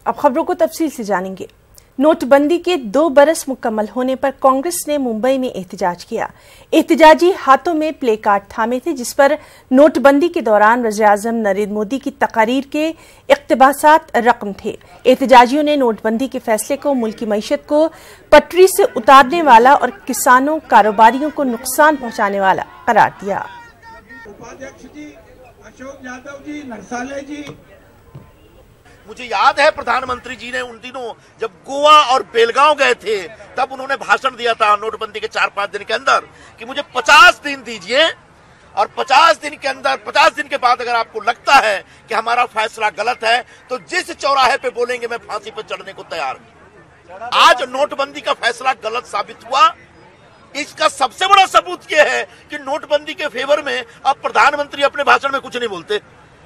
अब खबरों को तफसील से जानेंगे। नोटबंदी के 2 बरस मुकम्मल होने पर कांग्रेस ने मुंबई में एहतजाज किया। एहतजाजी हाथों में प्ले कार्ड थामे थे जिस पर नोटबंदी के दौरान वज़ीर-ए-आज़म नरेंद्र मोदी की तकारीर के इक़्तिबासात रकम थे। एहतजाजियों ने नोटबंदी के फैसले को मुल्क की मईशत को पटरी से उतारने वाला और किसानों कारोबारियों को नुकसान पहुंचाने वाला करार दिया। उपाध्यक्ष जी, अशोक यादव जी, नरसाले जी, मुझे याद है प्रधानमंत्री जी ने उन दिनों जब गोवा और बेलगांव गए थे तब उन्होंने भाषण दिया था नोटबंदी के 4-5 दिन के अंदर कि मुझे 50 दिन दीजिए और 50 दिन के अंदर 50 दिन के बाद अगर आपको लगता है कि हमारा फैसला गलत है तो जिस चौराहे पे बोलेंगे मैं फांसी पे चढ़ने को तैयार हूं। आज नोटबंदी का फैसला गलत साबित हुआ। इसका सबसे बड़ा सबूत यह है कि नोटबंदी के फेवर में अब प्रधानमंत्री अपने भाषण में कुछ नहीं बोलते।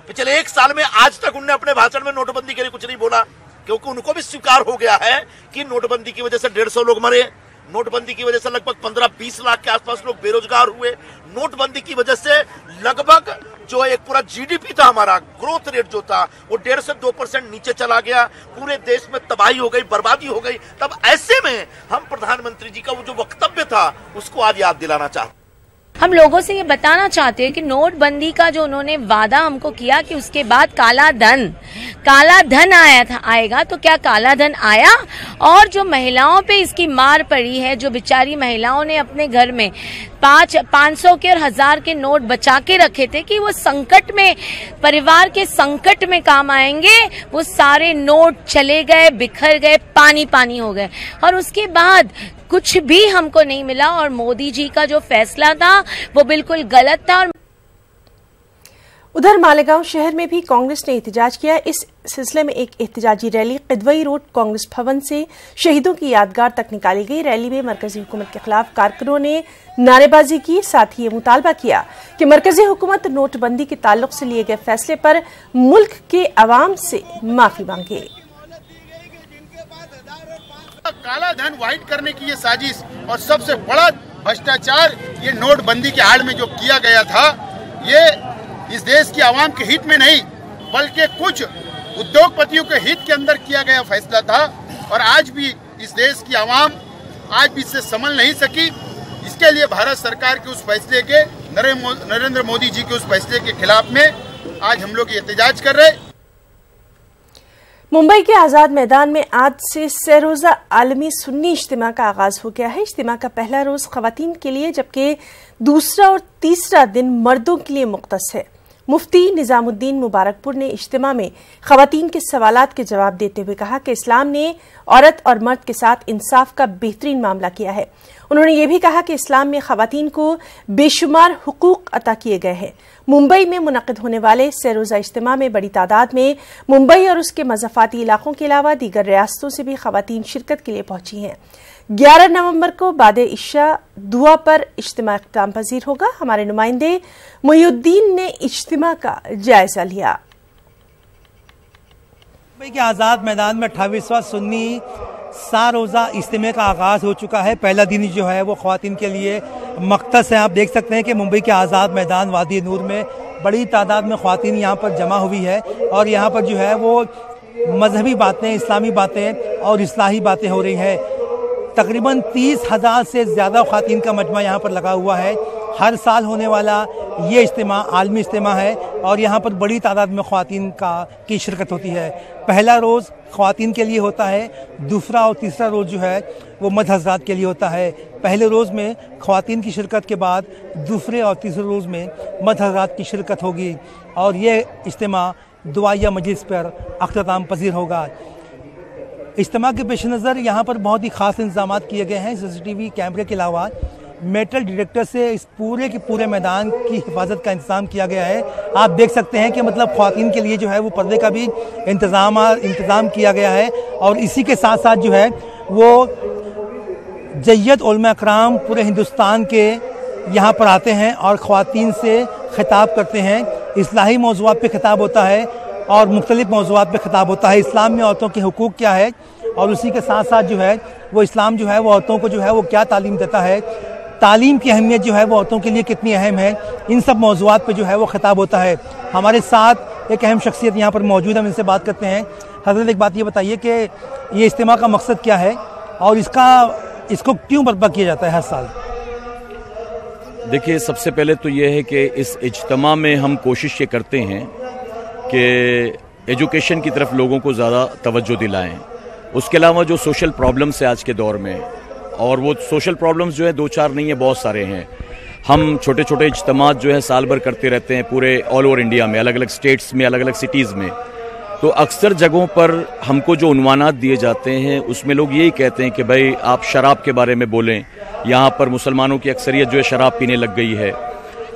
पिछले 1 साल में आज तक उन्होंने अपने भाषण में नोटबंदी के लिए कुछ नहीं बोला, क्योंकि उनको भी स्वीकार हो गया है कि नोटबंदी की वजह से 150 लोग मरे, नोटबंदी की वजह से लगभग 15-20 लाख के आसपास लोग बेरोजगार हुए, नोटबंदी की वजह से लगभग जो एक पूरा जीडीपी था हमारा ग्रोथ रेट जो था वो 1.5 से 2% नीचे चला गया। पूरे देश में तबाही हो गई, बर्बादी हो गई। तब ऐसे में हम प्रधानमंत्री जी का वो जो वक्तव्य था उसको आज याद दिलाना चाहते। हम लोगों से ये बताना चाहते हैं कि नोटबंदी का जो उन्होंने वादा हमको किया कि उसके बाद काला धन आएगा, तो क्या काला धन आया? और जो महिलाओं पे इसकी मार पड़ी है, जो बेचारी महिलाओं ने अपने घर में 500 के और 1000 के नोट बचा के रखे थे कि वो संकट में, परिवार के संकट में काम आएंगे, वो सारे नोट चले गए, बिखर गए, पानी हो गए और उसके बाद कुछ भी हमको नहीं मिला। और मोदी जी का जो फैसला था वो बिल्कुल गलत था। और उधर मालेगांव शहर में भी कांग्रेस ने एहतजाज किया। इस सिलसिले में एक एहतजाजी रैली किदवई रोड कांग्रेस भवन से शहीदों की यादगार तक निकाली गई। रैली में मरकजी हुकूमत के खिलाफ कारकुनों ने नारेबाजी की, साथ ही ये मुतालबा किया कि मरकजी हुकूमत नोटबंदी के ताल्लुक से लिए गए फैसले पर मुल्क के अवाम से माफी मांगे। काला धन वाइट करने की ये साजिश और सबसे बड़ा भ्रष्टाचार ये नोटबंदी के आड़ में जो किया गया था, ये इस देश की आवाम के हित में नहीं बल्कि कुछ उद्योगपतियों के हित के अंदर किया गया फैसला था। और आज भी इस देश की आवाम आज भी इससे संभल नहीं सकी। इसके लिए भारत सरकार के उस फैसले के, नरेंद्र मोदी जी के उस फैसले के खिलाफ में आज हम लोग एहतजाज कर रहे। मुंबई के आजाद मैदान में आज से सरोजा आलमी सुन्नी इज्तिमा का आगाज हो गया है। इज्तिमा का पहला रोज खवातीन के लिए जबकि दूसरा और तीसरा दिन मर्दों के लिए मुख्तस है। मुफ्ती निजामुद्दीन मुबारकपुर ने इज्तिमा में खवातीन के सवालात के जवाब देते हुए कहा कि इस्लाम ने औरत और मर्द के साथ इंसाफ का बेहतरीन मामला किया है। उन्होंने ये भी कहा कि इस्लाम में खवातीन को बेशुमार हुकूक अता किए गए हैं। मुंबई में मुनक़िद होने वाले सरोजा इज्तिमा में बड़ी तादाद में मुंबई और उसके मज़ाफ़ाती इलाकों के अलावा दीगर रियासतों से भी खवातीन शिरकत के लिए पहुंची हैं। 11 नवंबर को बाद इशा दुआ पर इज्तिमा इख्तिताम पजीर होगा। हमारे नुमाइंदे मुहिउद्दीन ने इज्तिमा का जायजा लिया। मुंबई के आज़ाद मैदान में 28वां सुन्नी सारोज़ा इज्तिमा का आगाज़ हो चुका है। पहला दिन जो है वो ख़वातीन के लिए मख्तस है। आप देख सकते हैं कि मुंबई के आज़ाद मैदान वादी नूर में बड़ी तादाद में ख़वातीन यहाँ पर जमा हुई है और यहाँ पर जो है वो मजहबी बातें, इस्लामी बातें और इस्लाही बातें हो रही हैं। तकरीबन 30,000 से ज़्यादा ख़वातीन का मजमा यहाँ पर लगा हुआ है। हर साल होने वाला ये इज्तिमा आलमी इज्तिमा है और यहाँ पर बड़ी तादाद में ख़वातीन की शिरकत होती है। पहला रोज़ ख़वातीन के लिए होता है, दूसरा और तीसरा रोज़ जो है वो मर्द हज़रात के लिए होता है। पहले रोज़ में ख़वातीन की शिरकत के बाद दूसरे और तीसरे रोज़ में मर्द हज़रात की शिरकत होगी और ये इज्तिमा दुआया मजलिस पर अख्तिताम पजीर होगा। इज्तिमा के पेश नज़र यहाँ पर बहुत ही ख़ास इंतज़ाम किए गए हैं। CCTV कैमरे के अलावा मेटल डिटेक्टर से इस पूरे के पूरे मैदान की हिफाजत का इंतज़ाम किया गया है। आप देख सकते हैं कि मतलब ख़वातीन के लिए जो है वो पर्दे का भी इंतज़ाम किया गया है और इसी के साथ साथ जो है वो जय्यद उलमा इकराम पूरे हिंदुस्तान के यहाँ पर आते हैं और ख़वातीन से खिताब करते हैं। इस्लाही मौज़ूआत पे खिताब होता है और मुख्तलिफ़ मौज़ूआत पे खिताब होता है। इस्लाम में औरतों के हुकूक क्या है और उसी के साथ साथ जो है वो इस्लाम जो है वो औरतों को जो है वो क्या तालीम देता है, तालीम की अहमियत जो है वो औरतों के लिए कितनी अहम है, इन सब मौज़ूआत पे जो है वो खिताब होता है। हमारे साथ एक अहम शख्सियत यहाँ पर मौजूद है, हम इनसे बात करते हैं। हज़रत एक बात ये बताइए कि ये इज्तिमा का मकसद क्या है और इसको क्यों बर्पा किया जाता है हर साल? देखिए, सबसे पहले तो ये है कि इस इज्तिमा में हम कोशिश ये करते हैं कि एजुकेशन की तरफ लोगों को ज़्यादा तवज्जो दिलाएं। उसके अलावा जो सोशल प्रॉब्लम्स है आज के दौर में, और वो सोशल प्रॉब्लम्स जो है 2-4 नहीं है, बहुत सारे हैं। हम छोटे छोटे इज्तिमा जो है साल भर करते रहते हैं पूरे ऑल ओवर इंडिया में, अलग अलग स्टेट्स में, अलग अलग सिटीज़ में। तो अक्सर जगहों पर हमको जो उन्वानात दिए जाते हैं उसमें लोग यही कहते हैं कि भाई आप शराब के बारे में बोलें, यहाँ पर मुसलमानों की अक्सरियत जो है शराब पीने लग गई है।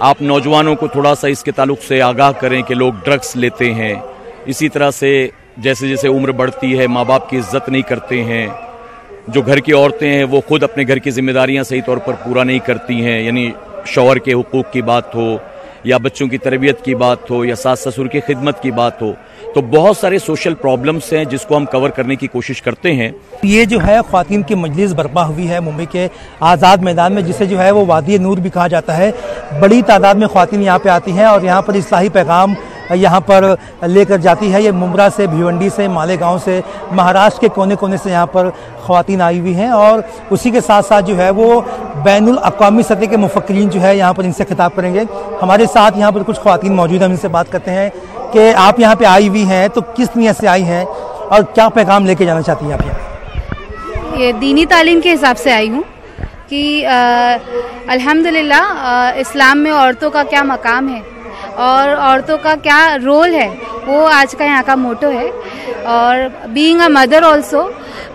आप नौजवानों को थोड़ा सा इसके ताल्लुक से आगाह करें कि लोग ड्रग्स लेते हैं। इसी तरह से जैसे जैसे उम्र बढ़ती है माँ बाप की इज्जत नहीं करते हैं। जो घर की औरतें हैं वो खुद अपने घर की जिम्मेदारियाँ सही तौर पर पूरा नहीं करती हैं, यानी शौहर के हुकूक की बात हो या बच्चों की तरबियत की बात हो या सास ससुर की खिदमत की बात हो। तो बहुत सारे सोशल प्रॉब्लम्स हैं जिसको हम कवर करने की कोशिश करते हैं। ये जो है ख्वातीन की मजलिस बर्पा हुई है मुंबई के आज़ाद मैदान में, जिसे जो है वो वादी नूर भी कहा जाता है। बड़ी तादाद में ख्वातीन यहाँ पे आती हैं और यहाँ पर इस्लाही पैगाम यहाँ पर लेकर जाती है। ये मुंब्रा से, भिवंडी से, मालेगांव से, महाराष्ट्र के कोने कोने से यहाँ पर ख्वातीन आई हुई हैं और उसी के साथ साथ जो है वो बैनुल अक़वामी सतह के मुफ़क्किरीन जो है यहाँ पर इनसे खिताब करेंगे। हमारे साथ यहाँ पर कुछ ख्वातीन मौजूद हैं, हम इनसे बात करते हैं कि आप यहाँ पे आई हुई हैं तो किस नीयत से आई हैं और क्या पैगाम लेके जाना चाहती हैं आप यहाँ? ये दीनी तालीम के हिसाब से आई हूँ कि अल्हम्दुलिल्लाह इस्लाम में औरतों का क्या मकाम है और औरतों का क्या रोल है, वो आज का यहाँ का मोटो है। और being a mother also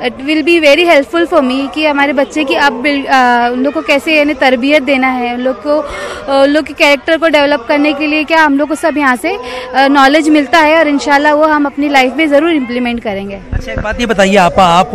it will be very helpful for me कि हमारे बच्चे की अब उन लोग को कैसे यानी तरबियत देना है, उन लोग के कैरेक्टर को डेवलप करने के लिए क्या हम लोग को सब यहाँ से नॉलेज मिलता है और इंशाल्लाह वो हम अपनी लाइफ में ज़रूर इम्प्लीमेंट करेंगे। अच्छा, एक बात ये बताइए आप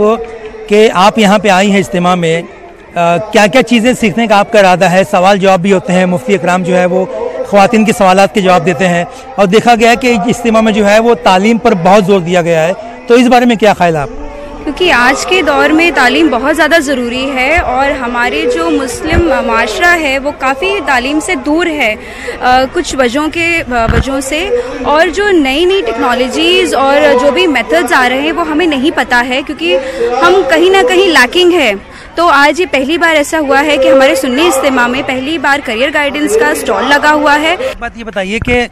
कि आप यहाँ पे आई हैं इज्तिमा में, क्या क्या चीज़ें सीखने का आपका इरादा है? सवाल जवाब भी होते हैं, मुफ्ती इकराम जो है वो ख्वातीन के सवालात के जवाब देते हैं और देखा गया है कि इज्तिमा में जो है वो तालीम पर बहुत जोर दिया गया है, तो इस बारे में क्या ख्याल है आप? क्योंकि आज के दौर में तालीम बहुत ज़्यादा ज़रूरी है और हमारे जो मुस्लिम माशरा है वो काफ़ी तालीम से दूर है कुछ वजहों से। और जो नई नई टेक्नोलॉजीज़ और जो भी मेथड्स आ रहे हैं वो हमें नहीं पता है, क्योंकि हम कहीं ना कहीं लैकिंग है। तो आज ये पहली बार ऐसा हुआ है कि हमारे सुन्नी इज्तिमा में पहली बार करियर गाइडेंस का स्टॉल लगा हुआ है। बात ये बताइए कि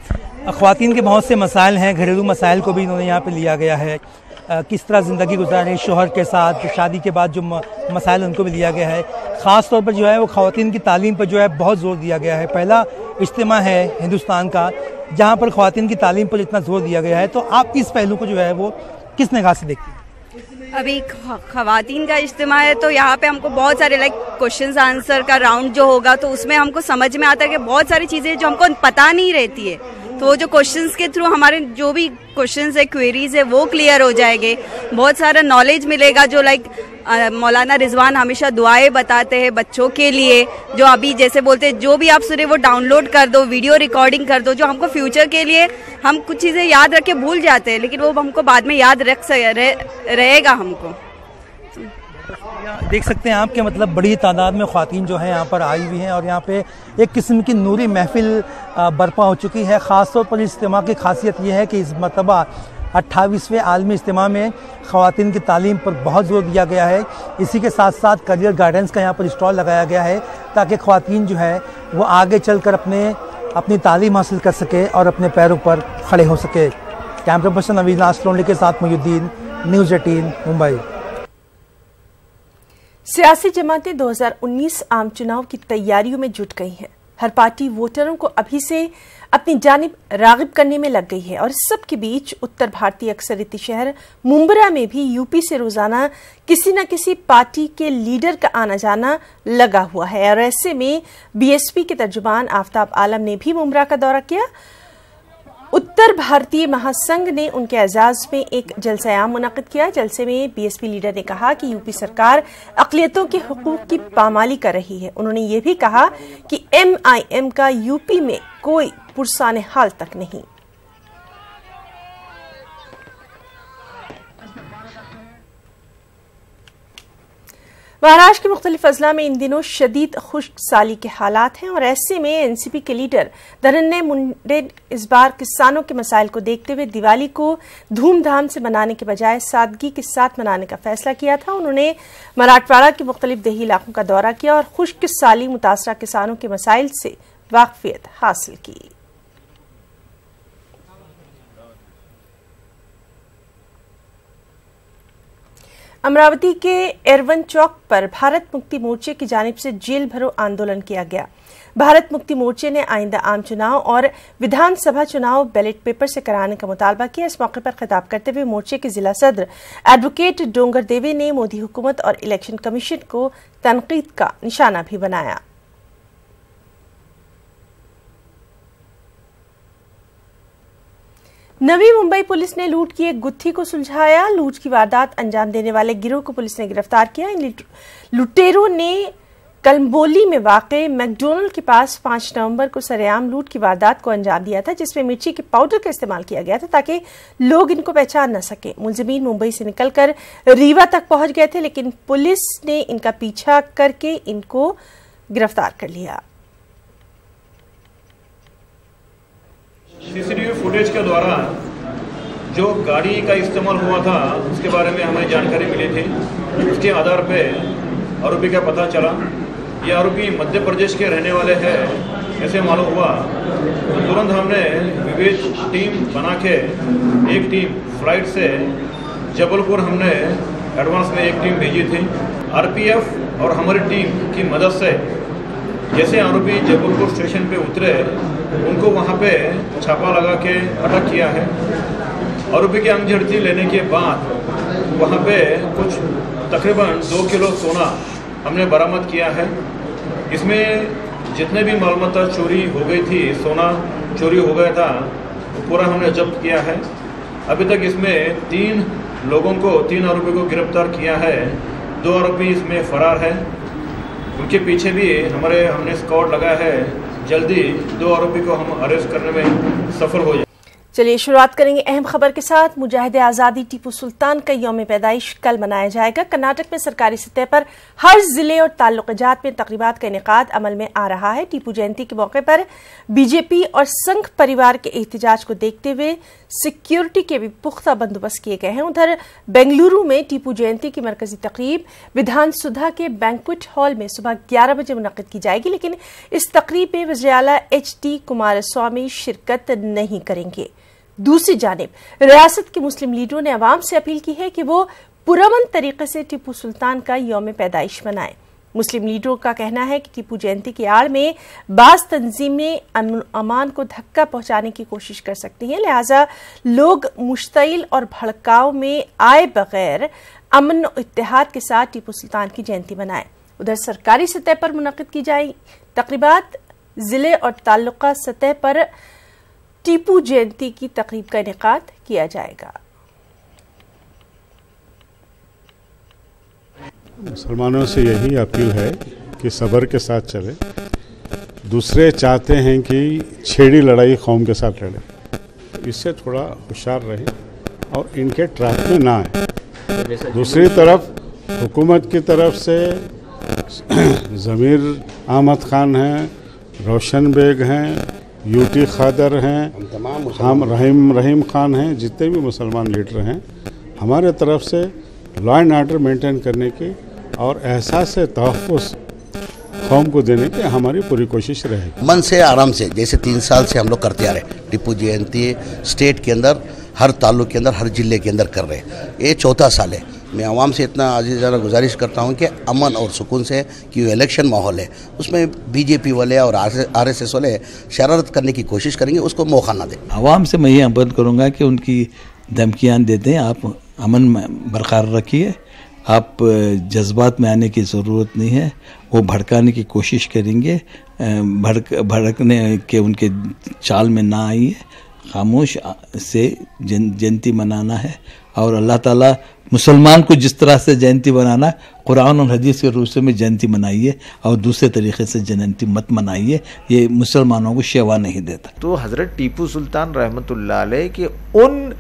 ख्वातीन के बहुत से मसाइल हैं, घरेलू मसाइल को भी इन्होंने यहाँ पे लिया गया है। किस तरह ज़िंदगी गुजारें शोहर के साथ, शादी के बाद जो मसाइल उनको भी लिया गया है। ख़ास तौर पर जो है वो ख्वातीन की तालीम पर जो है बहुत ज़ोर दिया गया है। पहला इज्तिमा है हिंदुस्तान का जहाँ पर ख्वातीन की तालीम पर इतना जोर दिया गया है, तो आप इस पहलू को जो है वो किस निगाह से देखती हैं? अभी ख़वातीन का इज्तिमा है तो यहाँ पे हमको बहुत सारे क्वेश्चंस आंसर का राउंड जो होगा तो उसमें हमको समझ में आता है कि बहुत सारी चीज़ें जो हमको पता नहीं रहती है, तो वो जो क्वेश्चंस के थ्रू हमारे जो भी क्वेश्चंस है, क्वेरीज है, वो क्लियर हो जाएंगे। बहुत सारा नॉलेज मिलेगा। जो मौलाना रिजवान हमेशा दुआएं बताते हैं बच्चों के लिए, जो अभी जैसे बोलते हैं जो भी आप सुने वो डाउनलोड कर दो, वीडियो रिकॉर्डिंग कर दो, जो हमको फ्यूचर के लिए हम कुछ चीज़ें याद रख के भूल जाते हैं, लेकिन वो हमको बाद में याद रहेगा हमको। देख सकते हैं आप कि मतलब बड़ी तादाद में ख्वातीन जो है यहाँ पर आई हुई हैं और यहाँ पे एक किस्म की नूरी महफिल बर्पा हो चुकी है। ख़ास तौर पर इस इज्तिमा की खासियत ये है कि इस मरतबा 28वें आलमी इज्तिमा में ख़वातीन की तालीम पर बहुत जोर दिया गया है। इसी के साथ साथ करियर गाइडेंस का यहाँ पर स्टॉल लगाया गया है ताकि ख़वातीन जो है वो आगे चल कर अपनी तालीम हासिल कर सके और अपने पैरों पर खड़े हो सके। कैमरा पर्सन नवीद नासलोंडे के साथ मोयुद्दीन, न्यूज़ 18 मुंबई। सियासी जमातें 2019 आम चुनाव की तैयारियों में जुट गई हैं। हर पार्टी वोटरों को अभी से अपनी जानिब रागिब करने में लग गई है और इस सब के बीच उत्तर भारतीय अक्सरियती शहर मुंब्रा में भी यूपी से रोजाना किसी न किसी पार्टी के लीडर का आना जाना लगा हुआ है। और ऐसे में बीएसपी के तर्जुमान आफ्ताब आलम ने भी मुंब्रा का दौरा किया। उत्तर भारतीय महासंघ ने उनके एजाज में एक जलसा-ए-आम मुनक़िद किया। जलसे में बीएसपी लीडर ने कहा कि यूपी सरकार अक़लियतों के हुकूक की पामाली कर रही है। उन्होंने ये भी कहा कि एमआईएम का यूपी में कोई पुरसाने हाल तक नहीं। महाराष्ट्र के मुख्तलिफ अजला में इन दिनों शदीद खुश्क साली के हालात हैं और ऐसे में एनसीपी के लीडर धनंजय मुंडे इस बार किसानों के मसाइल को देखते हुए दिवाली को धूमधाम से मनाने के बजाय सादगी के साथ मनाने का फैसला किया था। उन्होंने मराठवाड़ा के मुख्तलिफ देही इलाकों का दौरा किया और खुश्क साली मुतासरा किसानों के मसाइल से वाकफियत हासिल की। अमरावती के एरवन चौक पर भारत मुक्ति मोर्चे की जानिब से जेल भरो आंदोलन किया गया। भारत मुक्ति मोर्चे ने आइंदा आम चुनाव और विधानसभा चुनाव बैलेट पेपर से कराने का मुतालबा किया। इस मौके पर खिताब करते हुए मोर्चे के जिला सदर एडवोकेट डोंगर देवे ने मोदी हुकूमत और इलेक्शन कमीशन को तनकीद का निशाना भी बनाया। नवी मुंबई पुलिस ने लूट की एक गुत्थी को सुलझाया। लूट की वारदात अंजाम देने वाले गिरोह को पुलिस ने गिरफ्तार किया। इन लुटेरों ने कलम्बोली में वाक़े मैकडोनल्ड के पास 5 नवंबर को सरेआम लूट की वारदात को अंजाम दिया था, जिसमें मिर्ची के पाउडर का इस्तेमाल किया गया था ताकि लोग इनको पहचान न सके। मुलजिमीन मुंबई से निकलकर रीवा तक पहुंच गए थे, लेकिन पुलिस ने इनका पीछा करके इनको गिरफ्तार कर लिया। सीसीटीवी फुटेज के द्वारा जो गाड़ी का इस्तेमाल हुआ था उसके बारे में हमें जानकारी मिली थी। उसके आधार पे आरोपी का पता चला। ये आरोपी मध्य प्रदेश के रहने वाले हैं ऐसे मालूम हुआ। तो तुरंत हमने विविध टीम बना के एक टीम फ्लाइट से जबलपुर हमने एडवांस में एक टीम भेजी थी। आरपीएफ और हमारी टीम की मदद से जैसे आरोपी जबलपुर स्टेशन पे उतरे उनको वहाँ पे छापा लगा के अटक किया है। आरोपी की अंगझड़ती लेने के बाद वहाँ पे कुछ तकरीबन 2 किलो सोना हमने बरामद किया है। इसमें जितने भी मालूमात चोरी हो गई थी, सोना चोरी हो गया था, तो पूरा हमने जब्त किया है। अभी तक इसमें 3 आरोपी को गिरफ्तार किया है। 2 आरोपी इसमें फरार है। उनके पीछे भी हमने स्क्वाड लगाया है। जल्दी 2 आरोपी को हम अरेस्ट करने में सफल हो जाए। चलिए शुरुआत करेंगे अहम खबर के साथ। मुजाहिद आज़ादी टीपू सुल्तान का यौम पैदाइश कल मनाया जाएगा। कर्नाटक में सरकारी सतह पर हर जिले और ताल्लुकात में तकरीबात का इनेकाद अमल में आ रहा है। टीपू जयंती के मौके पर बीजेपी और संघ परिवार के एहतजाज को देखते हुए सिक्योरिटी के भी पुख्ता बंदोबस्त किए गए हैं। उधर बेंगलुरु में टीपू जयंती की मरकजी तकरीब विधानसभा के बैंक्वेट हॉल में सुबह 11 बजे मुनक्किद की जाएगी, लेकिन इस तकरीब में वज़ीर आला HD कुमारस्वामी शिरकत नहीं करेंगे। दूसरी जानिब रियासत के मुस्लिम लीडरों ने अवाम से अपील की है कि वो पुरअमन तरीके से टीपू सुल्तान का यौम पैदाइश मनाएं। मुस्लिम लीडरों का कहना है कि टीपू जयंती की आड़ में बाज़ तंजीमें अमान को धक्का पहुंचाने की कोशिश कर सकती हैं, लिहाजा लोग मुश्तइल और भड़काव में आए बगैर अमन और इत्तेहाद के साथ टीपू सुल्तान की जयंती मनाएं। उधर सरकारी सतह पर मुनक्किद की जाए तकरीबात, जिले और ताल्लुका सतह पर टीपू जयंती की तकरीब का इनेकाद किया जाएगा। मुसलमानों से यही अपील है कि सब्र के साथ चले। दूसरे चाहते हैं कि छेड़ी लड़ाई कौम के साथ लड़े, इससे थोड़ा होशियार रहे और इनके ट्रैप में ना आए। दूसरी तरफ हुकूमत की तरफ से ज़मीर अहमद खान हैं, रोशन बेग हैं, यूटी खादर हैं, हम रहीम खान हैं, जितने भी मुसलमान लीडर हैं, हमारे तरफ से लॉ एंड ऑर्डर मेंटेन करने की और एहसास तहफ़्फ़ुज़ कौम को देने की हमारी पूरी कोशिश रहेगी। मन से आराम से, जैसे 3 साल से हम लोग करते आ रहे। टीपू जयंती स्टेट के अंदर, हर ताल्लुक के अंदर, हर जिले के अंदर कर रहे। ये 4था साल है। मैं आवाम से इतना आजीज़ाना गुजारिश करता हूँ कि अमन और सुकून से, कि इलेक्शन माहौल है उसमें बीजेपी वाले और RSS वाले शरारत करने की कोशिश करेंगे, उसको मौका ना दें। आवाम से मैं ये अपील करूँगा कि उनकी धमकियाँ देते हैं, आप अमन बरकरार रखिए। आप जज्बात में आने की ज़रूरत नहीं है। वो भड़काने की कोशिश करेंगे, भड़कने के उनके चाल में ना आइए। खामोश से जयंती मनाना है और अल्लाह ताला मुसलमान को जिस तरह से जयंती मनाना, कुरान और हदीस के रूप में जयंती मनाइए और दूसरे तरीके से जयंती मत मनाइए। ये मुसलमानों को शेवा नहीं देता। तो हज़रत टीपू सुल्तान रहमतुल्लाह अलैह के उन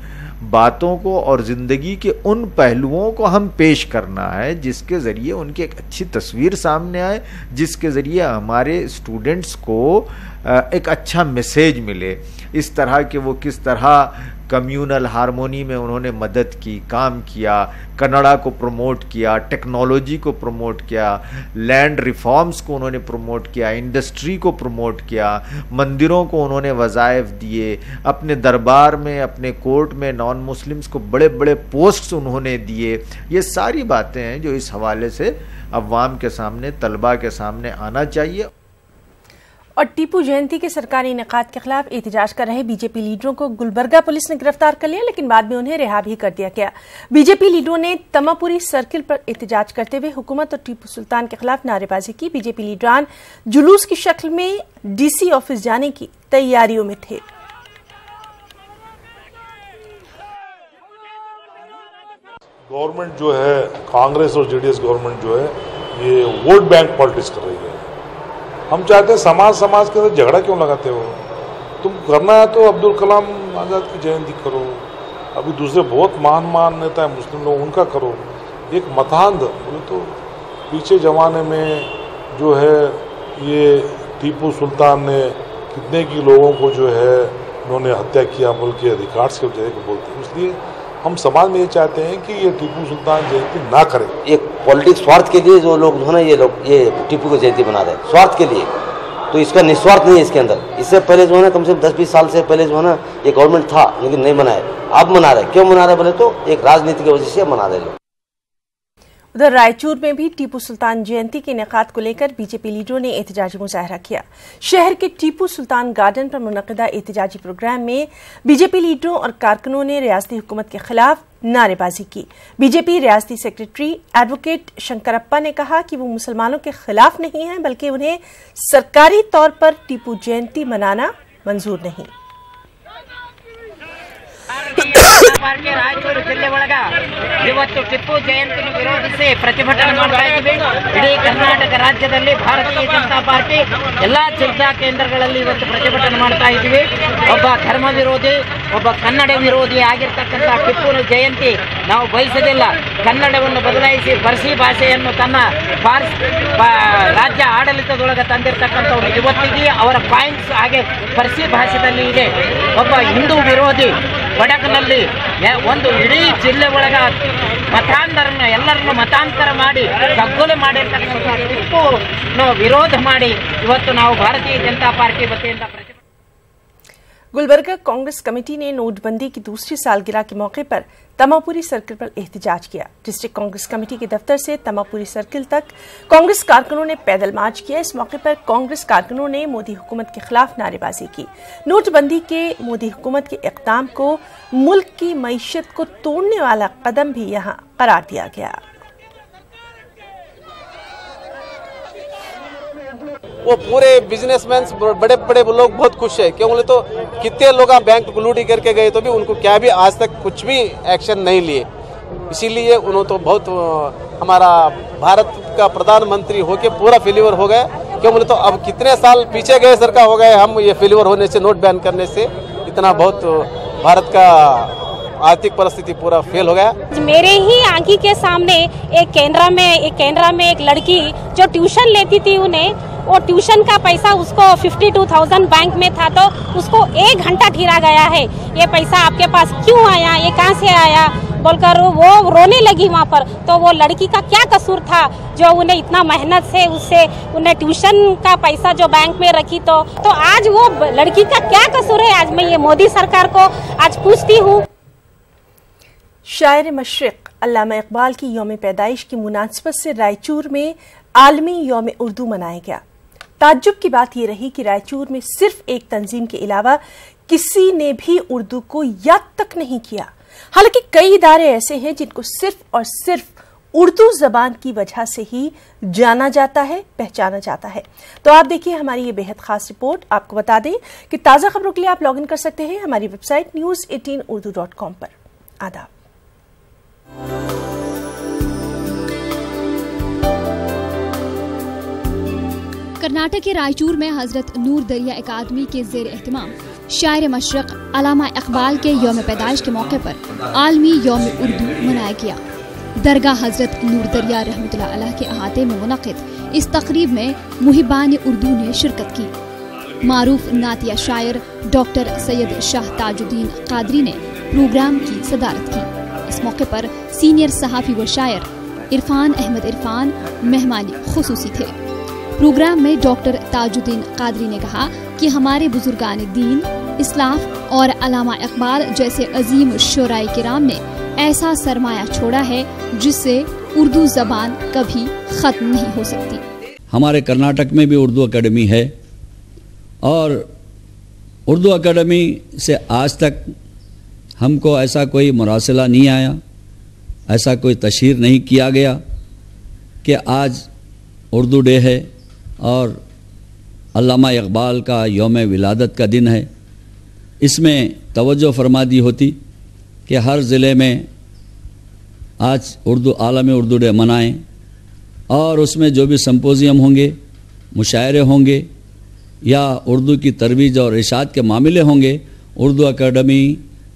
बातों को और ज़िंदगी के उन पहलुओं को हम पेश करना है जिसके ज़रिए उनकी एक अच्छी तस्वीर सामने आए, जिसके ज़रिए हमारे स्टूडेंट्स को एक अच्छा मैसेज मिले। इस तरह के वो किस तरह कम्यूनल हारमोनी में उन्होंने मदद की, काम किया, कन्नड़ा को प्रमोट किया, टेक्नोलॉजी को प्रमोट किया, लैंड रिफॉर्म्स को उन्होंने प्रमोट किया, इंडस्ट्री को प्रमोट किया, मंदिरों को उन्होंने वज़ाइफ दिए, अपने दरबार में, अपने कोर्ट में नॉन मुस्लिम्स को बड़े बड़े पोस्ट्स उन्होंने दिए। ये सारी बातें हैं जो इस हवाले से अवाम के सामने, तलबा के सामने आना चाहिए। और टीपू जयंती के सरकारी इनेकाद के खिलाफ एहतजाज कर रहे बीजेपी लीडरों को गुलबर्गा पुलिस ने गिरफ्तार कर लिया, लेकिन बाद में उन्हें रिहा भी कर दिया गया। बीजेपी लीडरों ने तमापुरी सर्किल पर एहतजाज करते हुए हुकूमत और टीपू सुल्तान के खिलाफ नारेबाजी की। बीजेपी लीडरान जुलूस की शक्ल में डीसी ऑफिस जाने की तैयारियों में थे। गवर्नमेंट जो है, कांग्रेस और जेडीएस गवर्नमेंट जो है, ये वोट बैंक पॉलिटिक्स कर रही है। हम चाहते हैं समाज के साथ झगड़ा क्यों लगाते हो? तुम करना है तो अब्दुल कलाम आज़ाद की जयंती करो, अभी दूसरे बहुत महान नेता है मुस्लिम लोग, उनका करो। एक मतांध बोले तो पीछे ज़माने में जो है ये टीपू सुल्तान ने कितने की लोगों को जो है उन्होंने हत्या किया, मुल्क के अधिकार से जगह को बोलते हैं। इसलिए हम समाज में ये चाहते हैं कि ये टीपू सुल्तान जयंती ना करें। एक पॉलिटिक्स स्वार्थ के लिए जो लोग जो है ना, ये टीपू को जयंती बना रहे हैं स्वार्थ के लिए, तो इसका निस्वार्थ नहीं है इसके अंदर। इससे पहले जो है ना, कम से कम 10-20 साल से पहले जो है ना, ये गवर्नमेंट था लेकिन नहीं मनाए, अब मना रहे। क्यों मना रहे बोले तो एक राजनीति की वजह से मना रहे लोग। उधर रायचूर में भी टीपू सुल्तान जयंती के इनेकाद को लेकर बीजेपी लीडरों ने एहतजाजी मुजाहरा किया। शहर के टीपू सुल्तान गार्डन पर मुनक़िदा एहतजाजी प्रोग्राम में बीजेपी लीडरों और कारकुनों ने रियासती हुकूमत के खिलाफ नारेबाजी की। बीजेपी रियासती सेक्रेटरी एडवोकेट शंकरप्पा ने कहा कि वो मुसलमानों के खिलाफ नहीं है, बल्कि उन्हें सरकारी तौर पर टीपू जयंती मनाना मंजूर नहीं। ರಾಯಚೂರು ಜಿಲ್ಲೆ ಒಳಗ ಇವತ್ತು ಟಿಪ್ಪು ಜಯಂತಿ ವಿರೋಧಿಸಿ ಪ್ರತಿಭಟನೆ ಮಾಡ್ತಾ ಇದ್ದೀವಿ। ಇಡೀ ಕರ್ನಾಟಕ ರಾಜ್ಯದಲ್ಲಿ ಭಾರತೀಯ ಜನತಾ ಪಾರ್ಟಿ ಎಲ್ಲಾ ಜಿಲ್ಲಾ ಕೇಂದ್ರಗಳಲ್ಲಿ ಇವತ್ತು ಪ್ರತಿಭಟನೆ ಮಾಡ್ತಾ ಇದ್ದೀವಿ। ಒಬ್ಬ ಧರ್ಮ ವಿರೋಧಿ, ಒಬ್ಬ ಕನ್ನಡ ವಿರೋಧಿ ಆಗಿರ್ತಕ್ಕಂಥ ಟಿಪ್ಪು ಜಯಂತಿ ನಾವು ಬಯಸೋದಿಲ್ಲ। ಕನ್ನಡವನ್ನು ಬದಲಾಯಿಸಿ ಫಾರ್ಸಿ ಭಾಷೆಯನ್ನು ತನ್ನ ರಾಜ್ಯ ಆಡಳಿತದೊಳಗೆ ತಂದಿರತಕ್ಕಂಥವ್ರು ಇವತ್ತಿಗೆ ಅವರ ಪಾಯಿಂಟ್ಸ್ ಹಾಗೆ ಫಾರ್ಸಿ ಭಾಷೆಯಲ್ಲಿ ಇದೆ। ಒಬ್ಬ ಹಿಂದೂ ವಿರೋಧಿ ಬಡಕನಲ್ಲಿ ಒಂದು ಇಡೀ ಜಿಲ್ಲೆ ಒಳಗ ಮತಾಂಧರನ್ನ ಎಲ್ಲರನ್ನು ಮತಾಂತರ ಮಾಡಿ ಕಗ್ಗೊಲೆ ಮಾಡಿರ್ತಕ್ಕಂಥ ಟಿಪ್ಪುನ ವಿರೋಧ ಮಾಡಿ ಇವತ್ತು ನಾವು ಭಾರತೀಯ ಜನತಾ ಪಾರ್ಟಿ ವತಿಯಿಂದ गुलबर्गा कांग्रेस कमेटी ने नोटबंदी की दूसरी सालगिरह के मौके पर तमापुरी सर्किल पर एहतजाज किया। डिस्ट्रिक्ट कांग्रेस कमेटी के दफ्तर से तमापुरी सर्किल तक कांग्रेस कारकुनों ने पैदल मार्च किया। इस मौके पर कांग्रेस कारकुनों ने मोदी हुकूमत के खिलाफ नारेबाजी की। नोटबंदी के मोदी हुकूमत के इक़दाम को मुल्क की मईशत को तोड़ने वाला कदम भी यहां करार दिया गया। वो पूरे बिजनेसमैन बड़े बड़े लोग बहुत खुश है। क्यों बोले तो कितने लोग बैंक लूटी करके गए तो भी उनको क्या भी आज तक कुछ भी एक्शन नहीं लिए। इसीलिए उन्होंने तो बहुत हमारा भारत का प्रधानमंत्री होके पूरा फेल्यूर हो गया। क्यों बोले तो अब कितने साल पीछे गए सरकार हो गए हम, ये फेल्यूर होने से, नोट बैन करने से इतना बहुत भारत का आर्थिक परिस्थिति पूरा फेल हो गया। मेरे ही आंखी के सामने एक केंद्रा में एक लड़की जो ट्यूशन लेती थी, उन्हें वो ट्यूशन का पैसा उसको 52,000 बैंक में था तो उसको 1 घंटा ठहरा गया है। ये पैसा आपके पास क्यों आया, ये कहाँ से आया बोलकर वो रोने लगी वहाँ पर। तो वो लड़की का क्या कसूर था जो उन्हें इतना मेहनत से उससे उन्हें ट्यूशन का पैसा जो बैंक में रखी, तो आज वो लड़की का क्या कसूर है। आज मैं ये मोदी सरकार को आज पूछती हूँ। शायर मशरिक अल्लामा इकबाल की यौम पैदाइश की मुनासिबत से रायचूर में आलमी यौम उर्दू मनाया गया। ताज्जुब की बात यह रही कि रायचूर में सिर्फ एक तंजीम के अलावा किसी ने भी उर्दू को याद तक नहीं किया। हालांकि कई इदारे ऐसे हैं जिनको सिर्फ और सिर्फ उर्दू जबान की वजह से ही जाना जाता है, पहचाना जाता है। तो आप देखिए हमारी ये बेहद खास रिपोर्ट। आपको बता दें कि ताज़ा खबरों के लिए आप लॉग इन कर सकते हैं हमारी वेबसाइट news18urdu.com पर। आदाब। कर्नाटक के रायचूर में हजरत नूर दरिया अकादमी के जेर एहतमाम शायर मशरक़ अल्लामा इकबाल के यौम पैदाइश के मौके पर आलमी यौम उर्दू मनाया गया। दरगाह हजरत नूर दरिया रहमतुल्लाह अलैह के अहाते में मुनक़िद इस तकरीब में मुहिबान उर्दू ने शिरकत की। मारूफ नातिया शायर डॉक्टर सैयद शाह ताजुद्दीन कादरी ने प्रोग्राम की सदारत की। इस मौके पर सीनियर सहाफ़ी व शायर इरफान अहमद इरफान मेहमानी खुसूसी थे। प्रोग्राम में डॉक्टर ताजुद्दीन कादरी ने कहा कि हमारे बुजुर्गान दीन, इस्लाफ और अल्लामा इकबाल जैसे अजीम शोराए किराम ने ऐसा सरमाया छोड़ा है जिससे उर्दू जबान कभी खत्म नहीं हो सकती। हमारे कर्नाटक में भी उर्दू अकेडमी है और उर्दू अकेडमी से आज तक हमको ऐसा कोई मुरासिला नहीं आया, ऐसा कोई तशहीर नहीं किया गया कि आज उर्दू डे है और अल्लामा इकबाल का यौम विलादत का दिन है। इसमें तवज्जो फरमा दी होती कि हर ज़िले में आज आलमी उर्दू डे मनाएं और उसमें जो भी संपोजियम होंगे, मुशायरे होंगे या उर्दू की तरवीज और इरशाद के मामले होंगे, उर्दू अकेडमी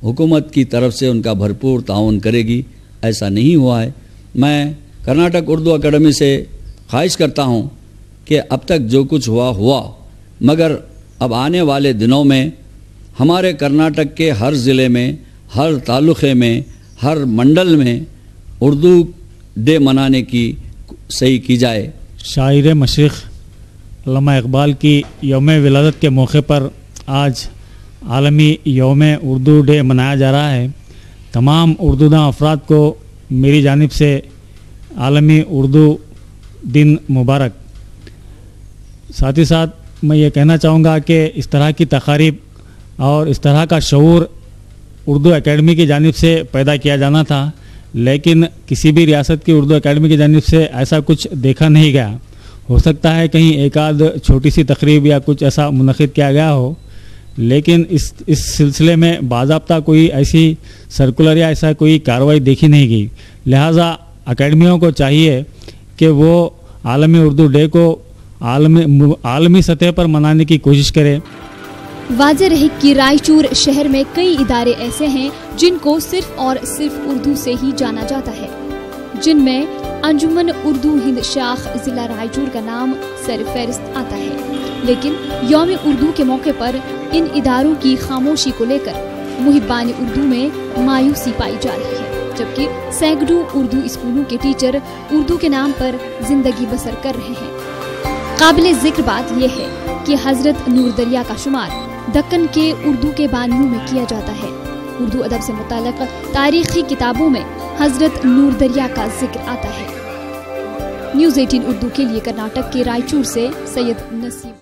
हुकूमत की तरफ से उनका भरपूर ताउन करेगी। ऐसा नहीं हुआ है। मैं कर्नाटक उर्दू अकेडमी से ख्वाहिश करता हूँ कि अब तक जो कुछ हुआ, मगर अब आने वाले दिनों में हमारे कर्नाटक के हर ज़िले में, हर तालुक़े में, हर मंडल में उर्दू डे मनाने की सही की जाए। शायर मशरिक़ अल्लामा इकबाल की यौम विलादत के मौके पर आज आलमी यौम उर्दू डे मनाया जा रहा है। तमाम उर्दूदां अफराद को मेरी जानिब से आलमी उर्दू दिन मुबारक। साथ ही साथ मैं ये कहना चाहूँगा कि इस तरह की तकारीब और इस तरह का शऊर उर्दू एकेडमी की जानिब से पैदा किया जाना था, लेकिन किसी भी रियासत की उर्दू एकेडमी की जानिब से ऐसा कुछ देखा नहीं गया। हो सकता है कहीं एक आध छोटी सी तकरीब या कुछ ऐसा मुनक़िद किया गया हो, लेकिन इस सिलसिले में बाज़ाब्ता कोई ऐसी सर्कुलर या ऐसा कोई कार्रवाई देखी नहीं गई। लिहाजा अकेडमियों को चाहिए कि वो आलमी उर्दू डे को आलमी सतह पर मनाने की कोशिश करें। वाज़ेह रहे कि रायचूर शहर में कई इदारे ऐसे हैं जिनको सिर्फ और सिर्फ उर्दू से ही जाना जाता है, जिनमें अंजुमन उर्दू हिंद शाख जिला रायचूर का नाम सरफहरिस्त आता है। लेकिन यौम उर्दू के मौके पर इन इदारों की खामोशी को लेकर मुहिबान उर्दू में मायूसी पाई जा रही है, जबकि सैकड़ों उर्दू स्कूलों के टीचर उर्दू के नाम पर जिंदगी बसर कर रहे हैं। काबिल जिक्र बात यह है कि हजरत नूर दरिया का शुमार दक्कन के उर्दू के बानियों में किया जाता है। उर्दू अदब से मुताल्लिक़ तारीखी किताबों में हजरत नूर दरिया का जिक्र आता है। न्यूज़ 18 उर्दू के लिए कर्नाटक के रायचूर से सैयद नसीब।